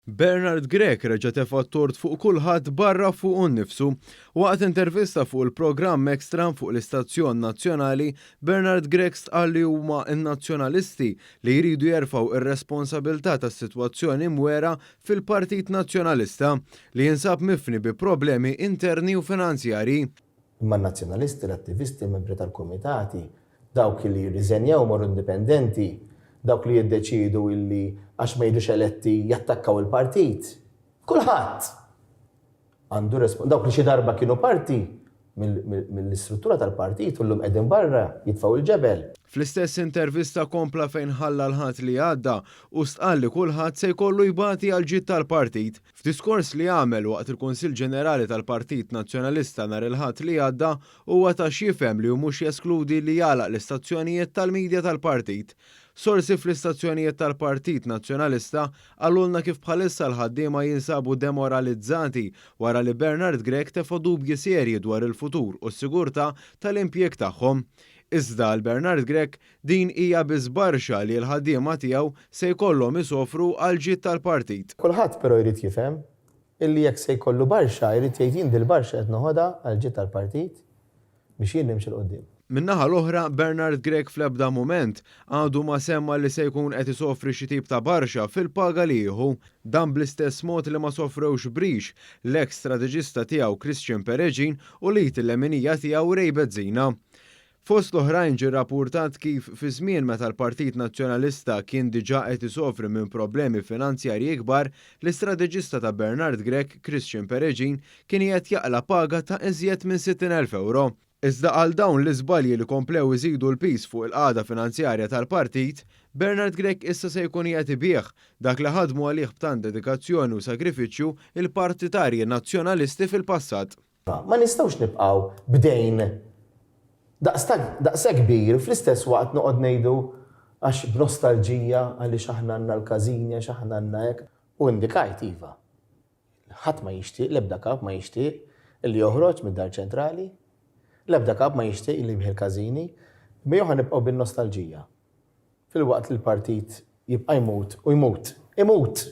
Bernard Grek reġa' tefa' t-tort fuq kulħadd barra fuq nnifsu. Waqt intervista fuq il-programm Extra fuq l-Istazzjon Nazzjonali, Bernard Grek stqal li huma n-nazzjonalisti li jridu jerfgħu ir-responsabbiltà tas-sitwazzjoni mwera fil-Partit Nazzjonalista li jinsab mifni bi problemi interni u finanzjarji. Imma n-nazzjonalisti, l-attivisti, membri tal-komitati, dawk li jirriżenjaw morru indipendenti, dawk li jiddeċidu illi għax ma jidux eletti jattakkaw il-partit. Kulħadd għandu dawk li xi darba kienu parti mill-istruttura tal-partit u llum qegħdin barra jitfgħu il-ġebel. Fl-istess intervista kompla fejn ħalla l-ħadd li għadda u stqal li kulħadd se jkollu jbati għal ġid tal-partit. F'diskors li għamel waqt il-Kunsill Ġenerali tal-Partit Nazzjonalista nhar il-ħadd li għadda huwa tax jifhem li hu mhux jeskludi li jagħlaq l-istazzjonijiet tal-midja tal-partit. Sorsi fl-istazzjonijiet tal-Partit Nazzjonalista għallulna kif bħalissa l-ħaddiema jinsabu demoralizzati wara li Bernard Grek tefa' dubji serji dwar il-futur u s-sigurtà tal-impjeg tagħhom. Iżda l-Bernard Grek din hija biżbarxa li l-ħaddiema tiegħu se jkollhom isofru għal ġid tal-partit. Kulħadd però jrid jifhem illi jekk se jkollu barxa jrid jgħid jien dil-barxa qed noħodha għal ġid tal-partit biex jien nimxi l-qudiem. Min-naħa l-oħra, Bernard Grek fl-ebda mument għadu ma semma li se jkun qed isofri xi tip ta' barxa fil-paga li jieħu. Dan bl-istess mod li ma sofrewx brix l-eks strateġista tiegħu Christian Pereġin u li l-leminija tiegħu Ray Bezzina. Fost l-oħrajn ġie rrappurtat kif fi żmien meta l-Partit Nazzjonalista kien diġà qed isofri minn problemi finanzjarji ikbar, l-istrateġista ta' Bernard Grek, Christian Pereġin, kien qed jaqla paga ta' iżjed minn 60,000 euro. Iżda għal dawn l-iżbalji li komplew iżidu l-pis fuq il-qagħda finanzjarja tal-partit, Bernard Grek issa se jkun qiegħed ibih dak li ħadmu għalih b'tant dedikazzjoni u sagrifiċċju il-partitarji nazzjonalisti fil-passat. Ma nistgħux nibqgħu bdejn daqsa kbir fl-istess waqt noqgħod ngħidu għax b'nostalġija għaliex aħna għandna l-każinja x'aħna għandna hekk u indikajt iva. Ħadd ma jixtieq, l-ebda kap ma jixtieq illi joħroġ mid-dar ċentrali, l-ebda kap ma jixtieq illi jbieħ il-każini, imma jew nibqgħu bin-nostalġija. Fil-waqt li l-partit jibqa' jmut u jmut.